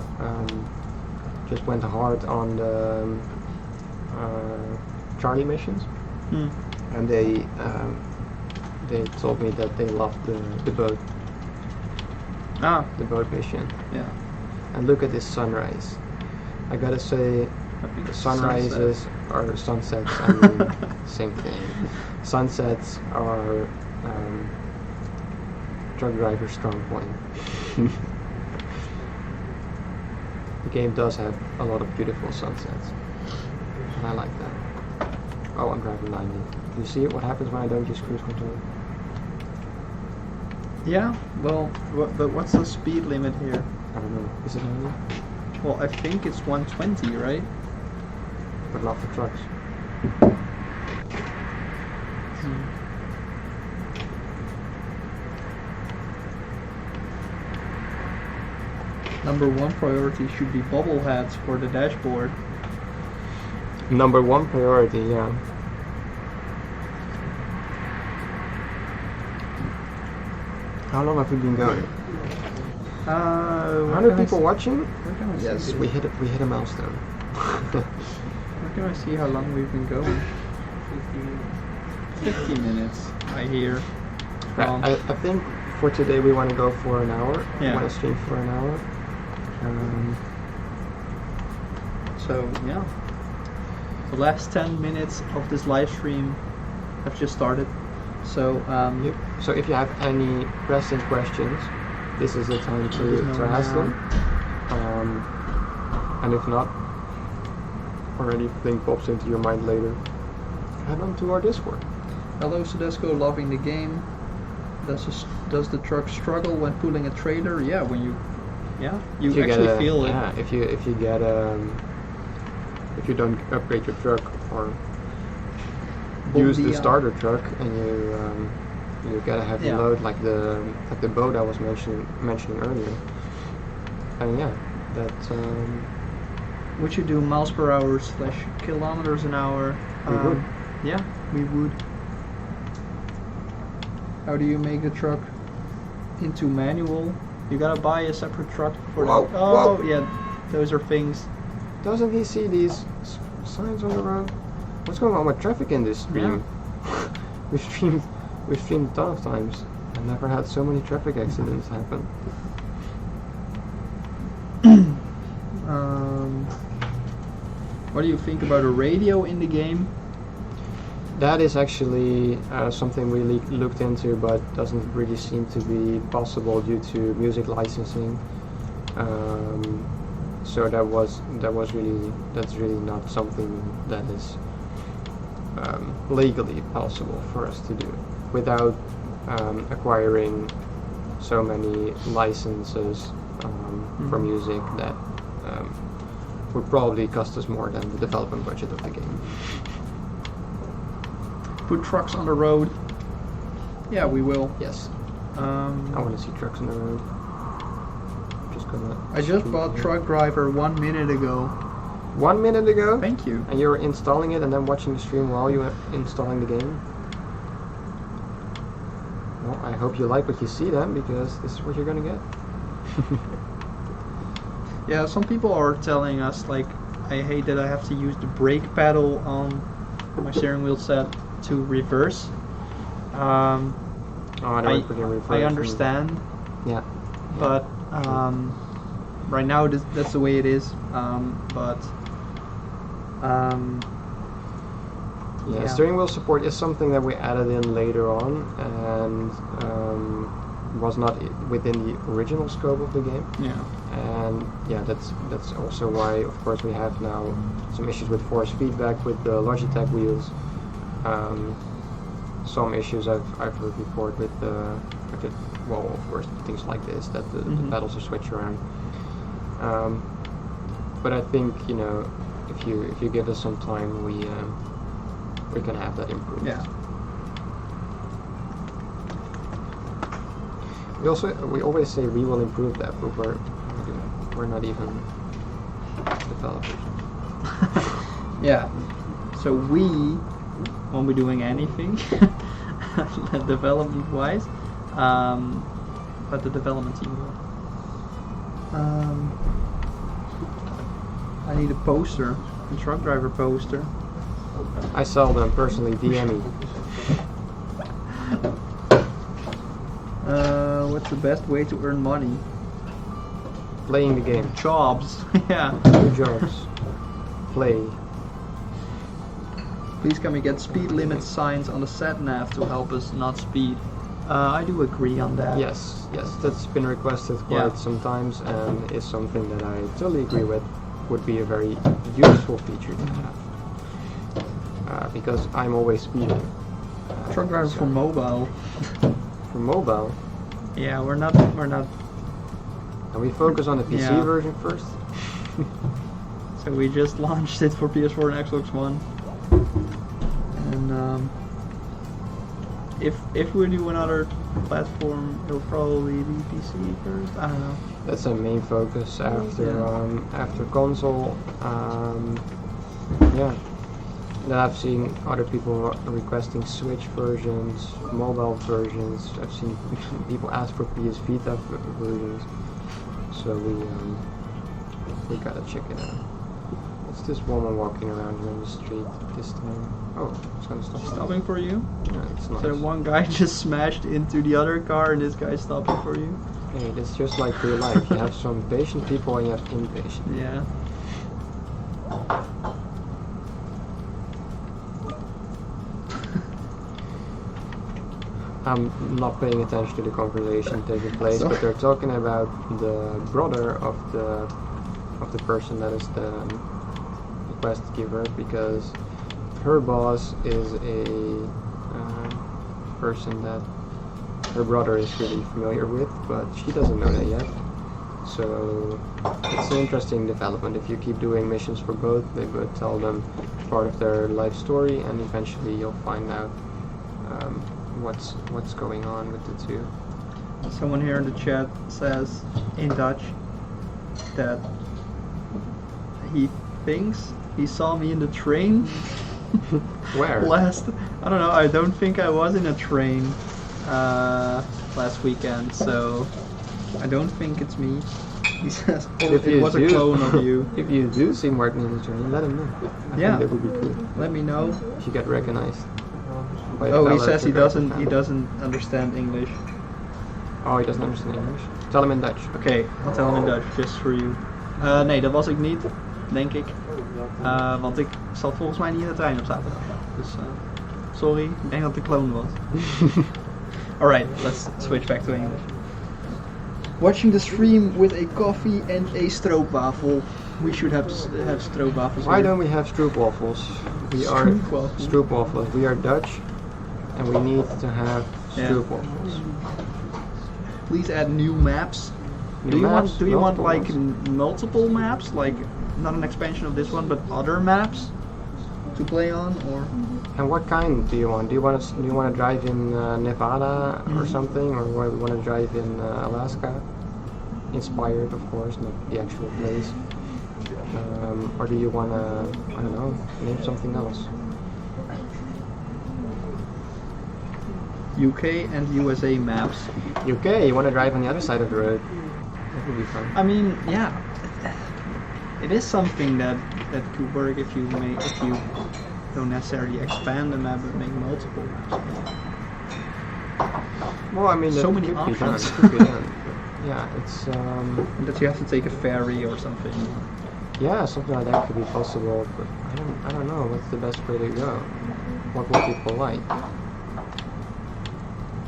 just went hard on the Charlie missions, and they told me that they loved the boat mission. Yeah. And look at this sunrise. I gotta say, sunrises or sunsets, I mean, same thing. Sunsets are truck driver's strong point. The game does have a lot of beautiful sunsets, and I like that. Oh, I'm driving 90. You see what happens when I don't use cruise control? Yeah, well, but what's the speed limit here? I don't know. Is it 90? Well, I think it's 120, right? But not for trucks. Number one priority should be bobbleheads for the dashboard. Number one priority, yeah. How long have we been going? 100 people watching? Yes, we hit a milestone. Where can I see how long we've been going? 50 minutes, I hear. I think for today we want to go for an hour. Yeah. We want to stream for an hour. So, yeah. The last 10 minutes of this live stream have just started. So, Yep. So if you have any pressing questions, this is the time to ask them. And if not, or anything pops into your mind later, head on to our Discord. hello SOEDESCO, loving the game. Does the truck struggle when pulling a trailer? Yeah, when you actually feel it. Yeah, if you don't upgrade your truck or use the starter truck and you get a heavy load like the boat I was mentioning earlier. And yeah, that Would you do miles per hour / kilometers an hour? We would. Yeah, we would. How do you make the truck into manual? You gotta buy a separate truck for Whoa, that. Oh, whoa. yeah, those are things. Doesn't he see these signs on the road? What's going on with traffic in this stream? We've streamed a ton of times and never had so many traffic accidents happen. What do you think about a radio in the game? That is actually something we looked into, but doesn't really seem to be possible due to music licensing. So that's really not something that is legally possible for us to do without acquiring so many licenses for music that would probably cost us more than the development budget of the game. Put trucks on the road. Yeah, we will. Yes. I want to see trucks on the road. I just bought Truck Driver 1 minute ago. 1 minute ago? Thank you. And you're installing it and then watching the stream while you're installing the game? Well, I hope you like what you see then, because this is what you're gonna get. Yeah, some people are telling us, like, I hate that I have to use the brake pedal on my steering wheel set to reverse. I understand. Yeah. But right now that's the way it is. Yeah, steering wheel support is something that we added in later on and was not within the original scope of the game. Yeah. And yeah, that's also why, of course, we have now some issues with force feedback with the Logitech wheels. Some issues I've heard before with well, of course, things like this, that the pedals are switched around. But I think, you know, if you give us some time, we can have that improved. Yeah. We always say we will improve that, but we're not even developers. Yeah. So we won't be doing anything development wise, but the development team will. I need a poster, a truck driver poster. I sell them personally, DM me. What's the best way to earn money? Playing the game. Jobs. Yeah. Do jobs. Play. Please can we get speed limit signs on the sat nav to help us not speed? I do agree on that. Yes, that's been requested quite sometimes, and is something that I totally agree with. Would be a very useful feature to have. Because I'm always speeding. Truck driver so for mobile. For mobile. Yeah, we're not. And we focus on the PC version first. So we just launched it for PS4 and Xbox One. And if we do another platform, it'll probably be PC first. I don't know. That's our main focus after console. Yeah. Then I've seen other people requesting Switch versions, mobile versions. I've seen people ask for PS Vita versions. So we gotta check it out. It's this woman walking around here in the street this time. Oh, it's gonna stop. Stopping for you? Yeah, it's nice. So one guy just smashed into the other car and this guy's stopping for you? Hey, it's just like real life. You have some patient people and you have impatient. Yeah. I'm not paying attention to the conversation taking place, but they're talking about the brother of the person that is the request giver, because her boss is a person that her brother is really familiar with, but she doesn't know that yet. So it's an interesting development. If you keep doing missions for both, they both tell them part of their life story, and eventually you'll find out what's going on with the two. Someone here in the chat says in Dutch that he thinks he saw me in the train. Where? I don't know, I don't think I was in a train last weekend, so I don't think it's me. He says, it was a clone of you. If you do see Marten in the train, let him know. I think that would be cool. Let me know. If you get recognized. Oh, he says he doesn't understand English. Oh, he doesn't understand English. Tell him in Dutch. Oké, I'll tell him in Dutch, just for you. Nee, dat was ik niet, denk ik. Want ik zat volgens mij niet in de trein op zaterdag. Dus sorry, ik denk dat het de clone was. Alright, let's switch back to English. Watching the stream with a coffee and a stroopwafel. We should have stroopwafels. Why don't we have stroopwafels? We are stroopwafels. We are Dutch, and we need to have stroopwafels. Please add new maps. Do you want like multiple maps, like not an expansion of this one, but other maps to play on, or? And what kind do you want? Do you want to drive in Nevada or something, or do you want to drive in Alaska? Inspired, of course, not the actual place. Or do you want to, I don't know, name something else? UK and USA maps. UK, you want to drive on the other side of the road? That would be fun. I mean, yeah, it is something that could work if you don't necessarily expand the map but make multiple maps. Well, I mean, so many could options. Be done. Could be done. Yeah, it's that you have to take a ferry or something. Yeah, something like that could be possible, but I don't know what's the best way to go. What would people like?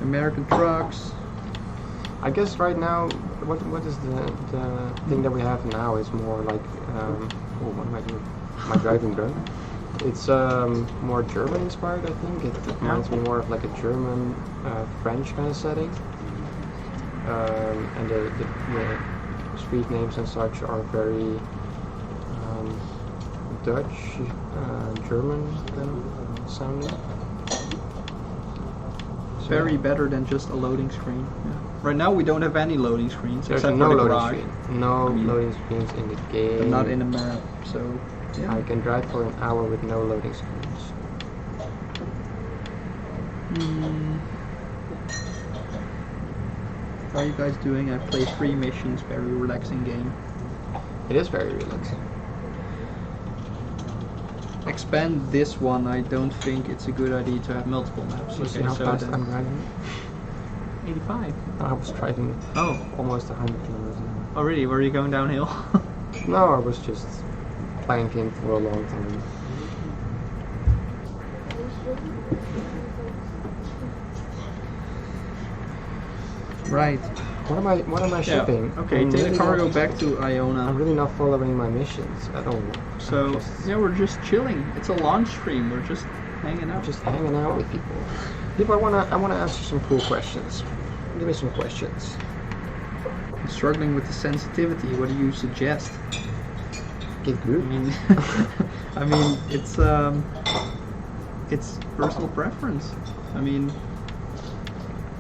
American trucks. I guess right now, what is the thing that we have now is more like oh, what am I doing? Am I driving drone? It's more German inspired, I think. It reminds me more of like a German French kind of setting. And the street names and such are very Dutch, German kind of sounding. very better than just a loading screen. Yeah. Right now we don't have any loading screens There's except no for the loading garage. screen. No loading screens in the game. But not in a map, so yeah. I can drive for an hour with no loading screens. How are you guys doing? I played 3 missions, very relaxing game. It is very relaxing. Expand this one, I don't think it's a good idea to have multiple maps. You see how fast I'm driving? 85. I was driving almost 100 kilometers an hour. Oh really? Were you going downhill? No, I was just planking for a long time. Right. What am I shipping? Okay, I'm take really the cargo not- back to Iona. I'm really not following my missions at all. So yeah, we're just chilling. It's a launch stream. We're just hanging out. Just hanging out with people. People, I wanna ask you some cool questions. Give me some questions. I'm struggling with the sensitivity. What do you suggest? Get I good. mean, I mean, it's personal preference. I mean,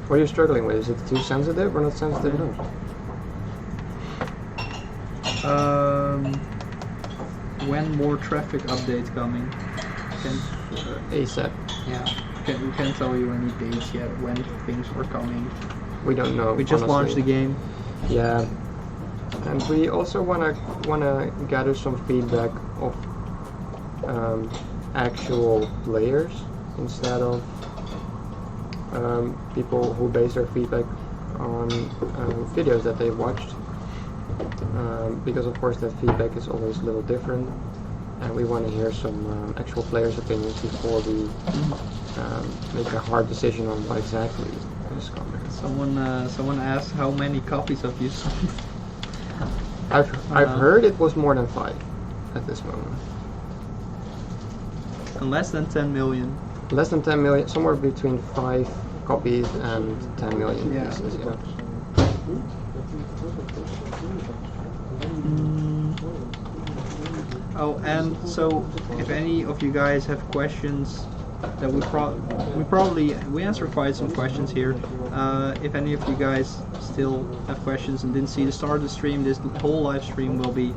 What are you struggling with? Is it too sensitive or not sensitive at all? when more traffic updates coming? Can, ASAP. yeah, we can't tell you any dates yet when things are coming. We don't know. We just launched the honestly. game. Yeah, and we also wanna gather some feedback of actual players instead of people who base their feedback on videos that they watched. Because of course that feedback is always a little different, and we want to hear some actual players' opinions before we make a hard decision on what exactly is coming. Someone asked how many copies have you sold? I've heard it was more than 5 at this moment. And less than 10 million. Less than 10 million, somewhere between 5 copies and 10 million Yeah. pieces. Yeah. Oh, and so if any of you guys have questions that we answer quite some questions here. If any of you guys still have questions and didn't see the start of the stream, this whole live stream will be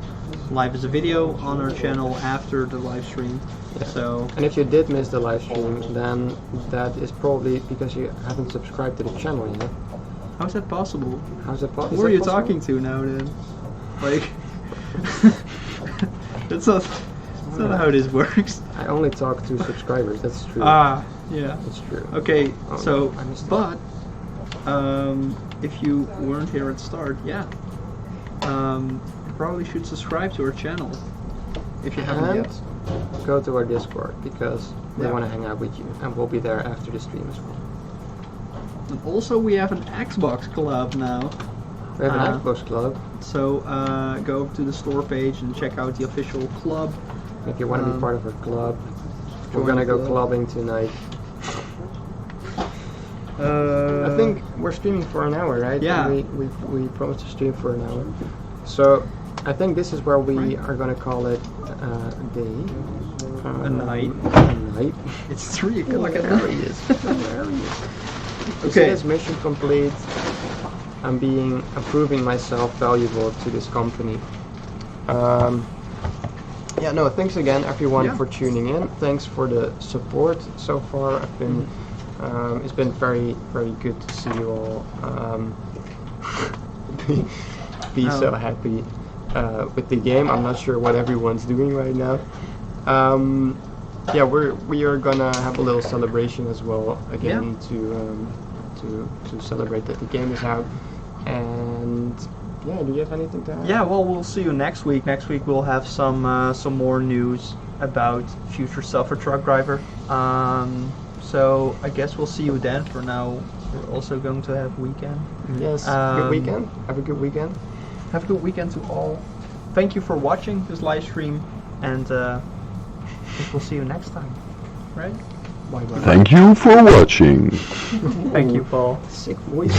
live as a video on our channel after the live stream. Yeah. So And if you did miss the live stream, then that is probably because you haven't subscribed to the channel yet. how's that possible? How's it possible? Who are you talking to now then? Like, that's not how this works. I only talk to subscribers. That's true. Ah, yeah. That's true. Okay, Oh, so, I missed it. but, if you weren't here at the start, yeah, you probably should subscribe to our channel, if you haven't And yet. go to our Discord because we Yeah. want to hang out with you, and we'll be there after the stream as well. And also we have an Xbox club now, We have an Xbox club. so go over to the store page and check out the official club. If you want to be part of our club, we're join gonna the go club. clubbing tonight. I think we're streaming for an hour, right? Yeah. We promised to stream for an hour. So I think this is where we Right. are gonna call it a day. A night. A night. It's 3 o'clock at Hilarious. night. Hilarious. Okay. This mission complete. I'm proving myself valuable to this company. Yeah, no, thanks again everyone Yeah. for tuning in. Thanks for the support so far. It's been very, very good to see you all be so happy with the game. I'm not sure what everyone's doing right now. Yeah, we are gonna have a little celebration as well again to celebrate that the game is out. And yeah, do you have anything to add? Yeah, well, we'll see you next week. Next week we'll have some more news about future stuff for Truck Driver. So I guess we'll see you then. For now, we're also going to have weekend. Yes. Good weekend. Have a good weekend. Have a good weekend to all. Thank you for watching this live stream, and we'll see you next time. Right? Bye bye. Thank you for watching. Thank you, Paul. Sick voice.